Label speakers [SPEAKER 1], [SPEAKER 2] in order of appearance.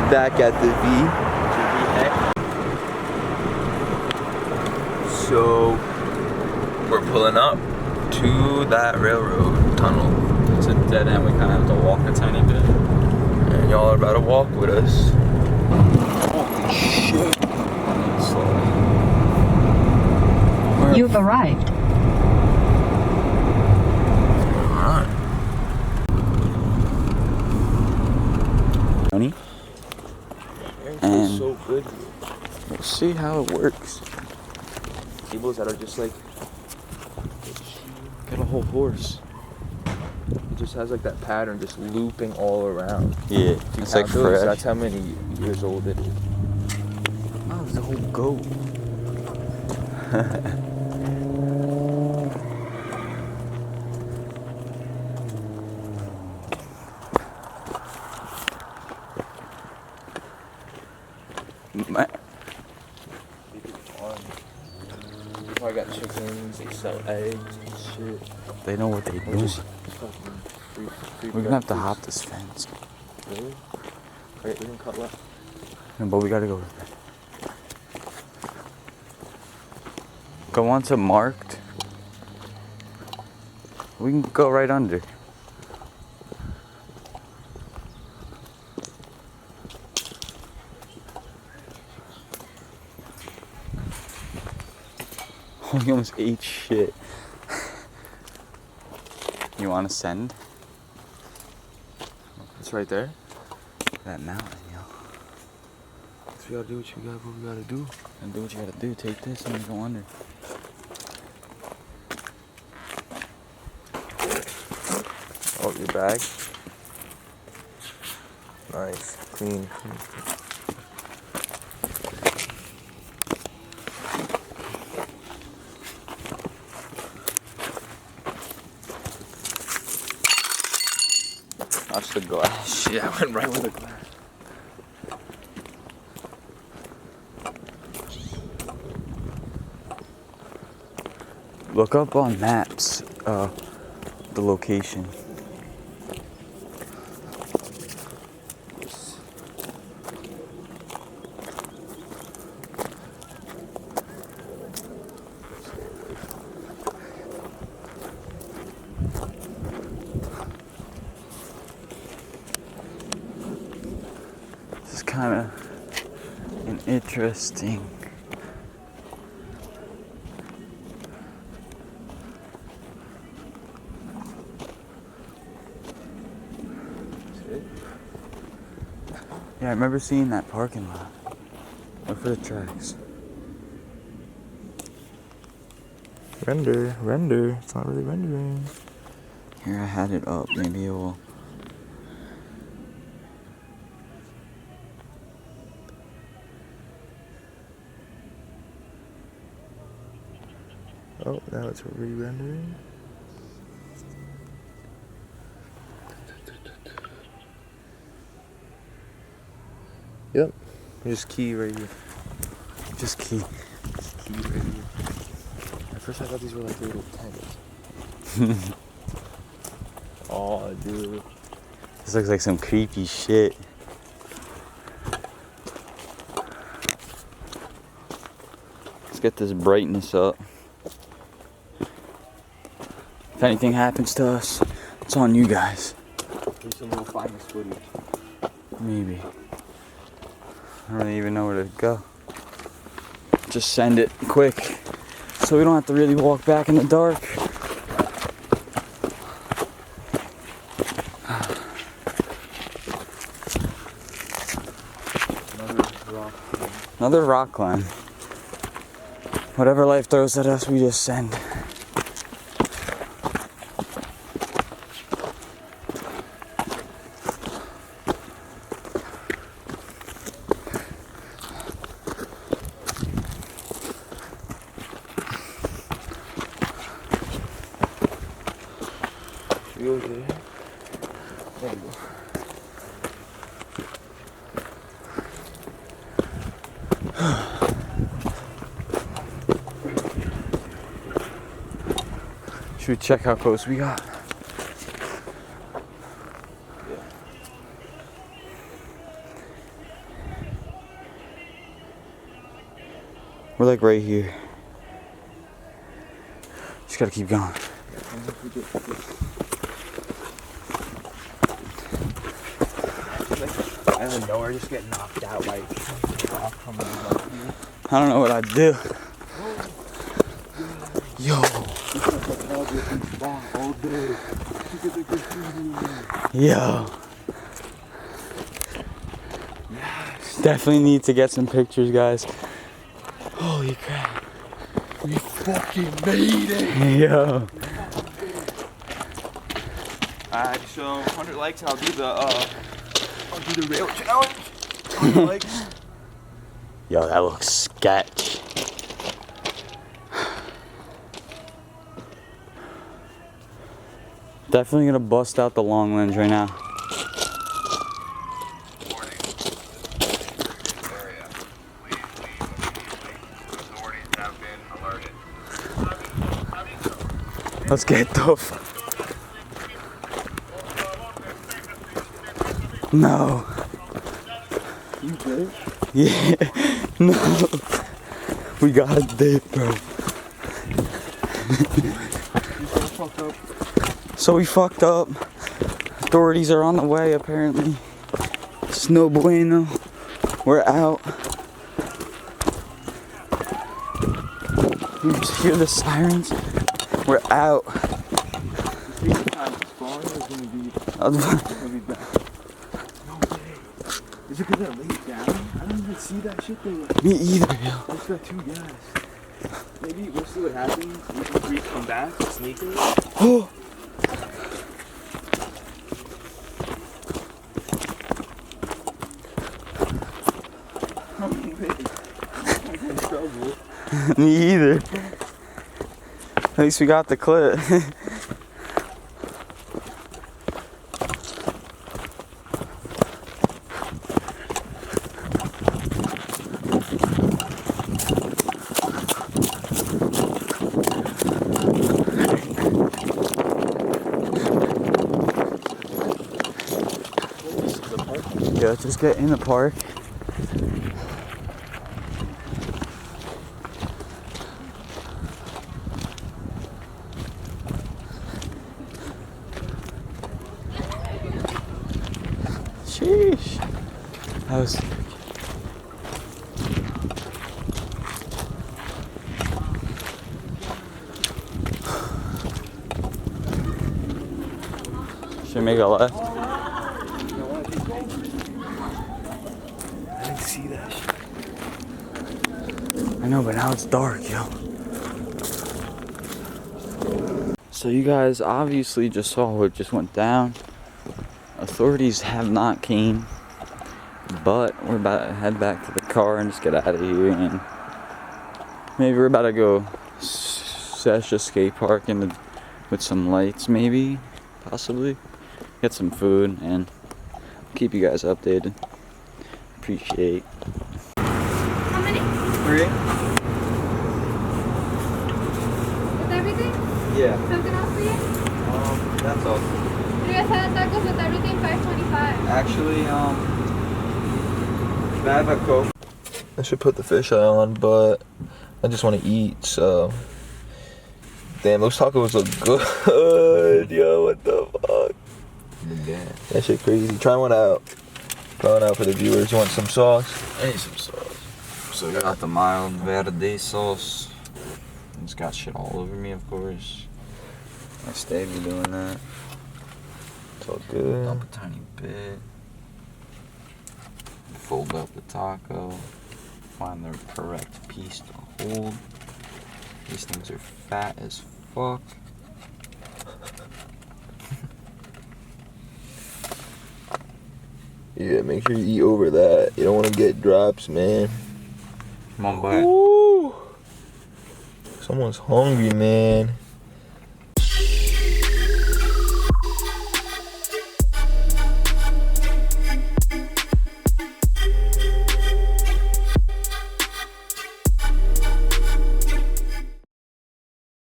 [SPEAKER 1] back at the V. So we're pulling up to that railroad tunnel.
[SPEAKER 2] It's a dead end. We kind of have to walk a tiny bit.
[SPEAKER 1] And y'all are about to walk with us. Holy shit.
[SPEAKER 3] You've arrived.
[SPEAKER 1] Alright.
[SPEAKER 2] Honey?
[SPEAKER 1] It
[SPEAKER 2] And
[SPEAKER 1] feels so good.
[SPEAKER 2] we'll see how it works.
[SPEAKER 1] Cables that are just like,
[SPEAKER 2] Got a whole horse.
[SPEAKER 1] it just has like that pattern just looping all around.
[SPEAKER 2] Yeah,
[SPEAKER 1] If you
[SPEAKER 2] it's like
[SPEAKER 1] count those,
[SPEAKER 2] fresh.
[SPEAKER 1] that's how many years old it is.
[SPEAKER 2] Oh, there's a whole goat. Man.
[SPEAKER 1] They probably got chickens, they sell eggs and shit.
[SPEAKER 2] They know what they
[SPEAKER 1] Or
[SPEAKER 2] do.
[SPEAKER 1] just fucking free
[SPEAKER 2] We're gonna have to
[SPEAKER 1] breakfast.
[SPEAKER 2] hop this fence.
[SPEAKER 1] Really? Alright, we can cut left.
[SPEAKER 2] No, but we gotta go. Go once it marked. We can go right under. Oh, he almost ate shit. You wanna send?
[SPEAKER 1] It's right there.
[SPEAKER 2] That mountain, yo.
[SPEAKER 1] So we gotta do what we gotta do.
[SPEAKER 2] And do what you gotta do. Take this and go under.
[SPEAKER 1] Oh, your bag. Nice, clean.
[SPEAKER 2] That's the glass.
[SPEAKER 1] Shit, I went right with the glass.
[SPEAKER 2] Look up on maps, the location. This is kind of an interesting. Yeah, I remember seeing that parking lot. Look for the tracks.
[SPEAKER 1] Render. It's not really rendering.
[SPEAKER 2] Here, I had it up. Maybe it will.
[SPEAKER 1] Oh, now it's re-rendering. Yep. Just key right here.
[SPEAKER 2] Just key.
[SPEAKER 1] Key right here. At first I thought these were like little tents. Oh, dude.
[SPEAKER 2] This looks like some creepy shit. Let's get this brightness up. If anything happens to us, it's on you guys.
[SPEAKER 1] Here's some little finest footage.
[SPEAKER 2] Maybe. I don't really even know where to go. Just send it quick so we don't have to really walk back in the dark. Another rock climb. Whatever life throws at us, we just send.
[SPEAKER 1] We go there. There you go.
[SPEAKER 2] Should we check how close we got? We're like right here. Just gotta keep going.
[SPEAKER 1] Out of nowhere, just get knocked out like
[SPEAKER 2] I don't know what I'd do. Yo. Yo. Yes. Definitely need to get some pictures, guys. Holy crap.
[SPEAKER 1] We fucking made it!
[SPEAKER 2] Yo.
[SPEAKER 1] Alright, so 100 likes and I'll do the rail challenge. 100 likes.
[SPEAKER 2] Yo, that looks sketch. Definitely gonna bust out the long lens right now. Let's get the No.
[SPEAKER 1] You good?
[SPEAKER 2] Yeah. No. We got a dip, bro. So we fucked up. Authorities are on the way, apparently. It's no bueno. We're out. You just hear the sirens? We're out.
[SPEAKER 1] Is it because I laid down? I don't even see that shit though.
[SPEAKER 2] Me either, yo.
[SPEAKER 1] I just got 2 gas. Maybe we'll see what happens. We can come back, sneakers.
[SPEAKER 2] Oh.
[SPEAKER 1] I'm in trouble.
[SPEAKER 2] Me either. At least we got the clip. Yeah, just get in the park. Sheesh. That was should make a left.
[SPEAKER 1] I didn't see that shit.
[SPEAKER 2] I know, but now it's dark, yo. So you guys obviously just saw what just went down. Authorities have not came, but we're about to head back to the car and just get out of here. And maybe we're about to go sesh a skate park with some lights, maybe, possibly. Get some food and keep you guys updated. Appreciate.
[SPEAKER 4] How many?
[SPEAKER 2] 3?
[SPEAKER 4] With everything?
[SPEAKER 2] Yeah.
[SPEAKER 4] Something else for you?
[SPEAKER 2] That's all.
[SPEAKER 4] You guys had tacos with everything, $5.25.
[SPEAKER 2] Actually, can I have a Coke?
[SPEAKER 1] I should put the fisheye on, but I just want to eat, so. Damn, those tacos look good. Yo, what the fuck?
[SPEAKER 2] Yeah.
[SPEAKER 1] That shit crazy. Try one out. Try one out for the viewers. You want some sauce?
[SPEAKER 2] I need some sauce. So I got the mild verde sauce. It's got shit all over me, of course. My stay be doing that.
[SPEAKER 1] It's all good.
[SPEAKER 2] Dump a tiny bit. Fold up the taco. Find the correct piece to hold. These things are fat as fuck.
[SPEAKER 1] Yeah, make sure you eat over that. You don't want to get drops, man.
[SPEAKER 2] Come on, bud.
[SPEAKER 1] Ooh. Someone's hungry, man.